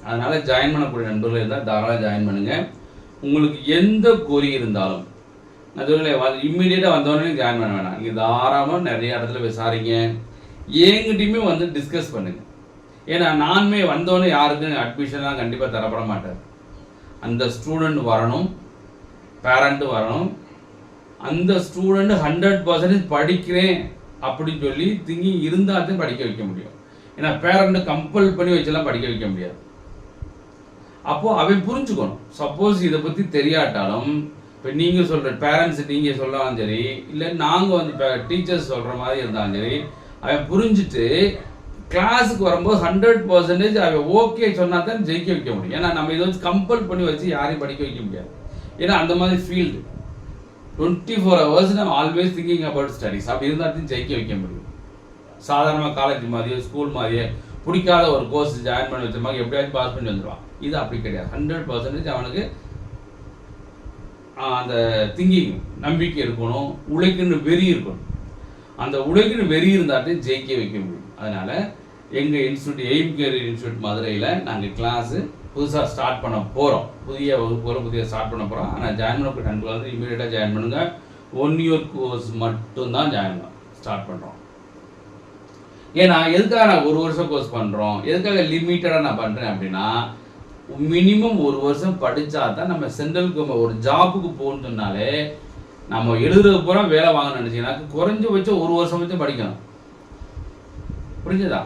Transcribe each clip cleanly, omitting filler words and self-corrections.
அதனால் ஜாயின் பண்ணக்கூடிய நண்பர்கள் இருந்தால் தாராளமாக ஜாயின் பண்ணுங்கள். உங்களுக்கு எந்த கொரி இருந்தாலும் நான் சொல்லலை இம்மிடியேட்டாக வந்தோடனே ஜாயின் பண்ண வேணாம். நீங்கள் தாராளமாக நிறைய இடத்துல விசாரிங்க, என்கிட்டையுமே வந்து டிஸ்கஸ் பண்ணுங்கள். ஏன்னா நானுமே வந்தோடனே யாருக்கும் அட்மிஷன்லாம் கண்டிப்பாக தரப்பட மாட்டார். அந்த ஸ்டூடெண்ட் வரணும், பேரண்ட்டு வரணும், அந்த ஸ்டூடெண்ட் 100% படிக்கிறேன் அப்படின்னு சொல்லி திங்கிங் இருந்தால் தான் படிக்க வைக்க முடியும். ஏன்னா பேரண்ட்டை கம்பல் பண்ணி வச்செல்லாம் படிக்க வைக்க முடியாது. அப்போது அவன் புரிஞ்சுக்கணும். சப்போஸ் இதை பற்றி தெரியாட்டாலும் இப்போ நீங்கள் சொல்கிற பேரண்ட்ஸ் நீங்கள் சொல்லலாம் சரி, இல்லை நாங்கள் வந்து இப்போ டீச்சர்ஸ் சொல்கிற மாதிரி இருந்தாலும் சரி, அவன் புரிஞ்சுட்டு கிளாஸுக்கு வரும்போது 100% அவன் ஓகே சொன்னால் தான் ஜெயிக்க வைக்க முடியும். ஏன்னா நம்ம இதை வந்து கம்பல் பண்ணி வச்சு யாரையும் படிக்க வைக்க முடியாது. ஏன்னா அந்த மாதிரி ஃபீல்டு 24 hours நம்ம ஆல்வேஸ் திங்கிங் அபவுட் ஸ்டடீஸ். அப்படி இருந்தால் தான் ஜெயிக்க வைக்க முடியும். சாதாரணமாக காலேஜ் மாதிரியே ஸ்கூல் மாதிரியே பிடிக்காத ஒரு கோர்ஸ் ஜாயின் பண்ணி வச்சிருப்பாங்க, எப்படியாச்சும் பாஸ் பண்ணி வந்துடுவான். இது அப்படி கிடையாது. 100% அவனுக்கு அந்த திங்கிங் நம்பிக்கை இருக்கணும், உழைக்குன்னு வெறி இருக்கணும். அந்த உழைக்குன்னு வெறி இருந்தாலே ஜெயிக்க வைக்க முடியும். அதனால் எங்கள் இன்ஸ்டியூட் எய்ம் கேரியர் இன்ஸ்டியூட் மதுரையில் நாங்கள் கிளாஸு புதுசாக ஸ்டார்ட் பண்ண போகிறோம். புதிய வகுப்புகளை ஸ்டார்ட் பண்ண போகிறோம். ஆனால் ஜாயின் பண்ண நண்பர்கள் வந்து இமீடியட்டாக ஜாயின் பண்ணுங்கள். 1 year கோர்ஸ் மட்டும்தான் ஜாயின் ஸ்டார்ட் பண்ணுறோம். ஏன்னா எதுக்காக நான் 1 வருஷம் கோர்ஸ் பண்ணுறோம், எதுக்காக லிமிட்டடாக நான் பண்ணுறேன் அப்படின்னா, மினிமம் 1 வருஷம் படித்தா தான் நம்ம சென்ட்ரலுக்கு ஒரு ஜாபுக்கு போகணுன்னாலே நம்ம எழுதுறது பூரா வேலை வாங்கணும்னு நினச்சிங்கன்னா குறைஞ்சபட்சம் 1 வருஷம் வச்சு படிக்கணும். புரிஞ்சுதா?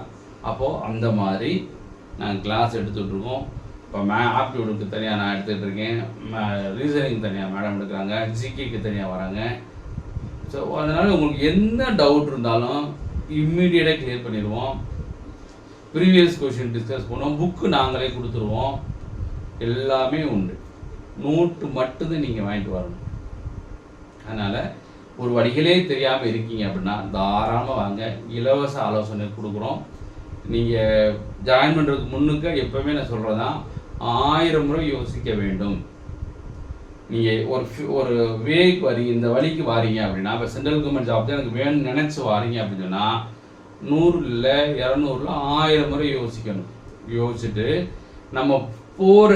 அப்போது அந்த மாதிரி நாங்கள் கிளாஸ் எடுத்துகிட்ருக்கோம். இப்போ ஆப்டிடியூடுக்கு தனியாக நான் எடுத்துகிட்டு இருக்கேன், ரீசனிங் தனியாக மேடம் எடுக்கிறாங்க, ஜிகேக்கு தனியாக வராங்க. ஸோ அதனால் உங்களுக்கு என்ன டவுட் இருந்தாலும் இம்மிடியேட்டாக கிளியர் பண்ணிடுவோம். ப்ரீவியஸ் கொஷின் டிஸ்கஸ் பண்ணுவோம், புக்கு நாங்களே கொடுத்துருவோம், எல்லாமே உண்டு. நோட்டு மட்டும்தான் நீங்கள் வாங்கிட்டு வரணும். அதனால் ஒரு வழிகளே தெரியாமல் இருக்கீங்க அப்படின்னா தாராளமாக வாங்க, இலவச ஆலோசனை கொடுக்குறோம். நீங்கள் ஜாயின் பண்ணுறதுக்கு முன்னுக்கு எப்போவுமே நான் சொல்கிறதான் 1000 முறை யோசிக்க வேண்டும். நீங்கள் ஒரு வேக்கு வரீங்க, இந்த வழிக்கு வாரீங்க அப்படின்னா, இப்போ சென்ட்ரல் கவர்மெண்ட் ஜாப் தான் எனக்கு வேணும்னு நினச்சி வாரீங்க அப்படின்னு சொன்னால் 100 இல்லை 200 1000 முறை யோசிக்கணும். யோசிச்சுட்டு நம்ம போகிற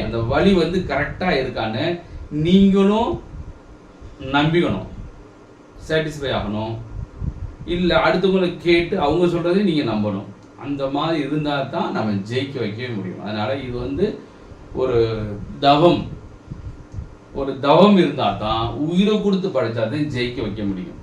அந்த வழி வந்து கரெக்டாக இருக்கான்னு நீங்களும் நம்பிக்கணும், சாட்டிஸ்ஃபை ஆகணும். இல்லை அடுத்தவங்களை கேட்டு அவங்க சொல்கிறதையும் நீங்கள் நம்பணும். அந்த மாதிரி இருந்தால் தான் நம்ம ஜெயிக்க வைக்கவே முடியும். அதனால் இது வந்து ஒரு தவம் இருந்தால் தான், உயிரை கொடுத்து படித்தா தான் ஜெயிக்க வைக்க முடியும்.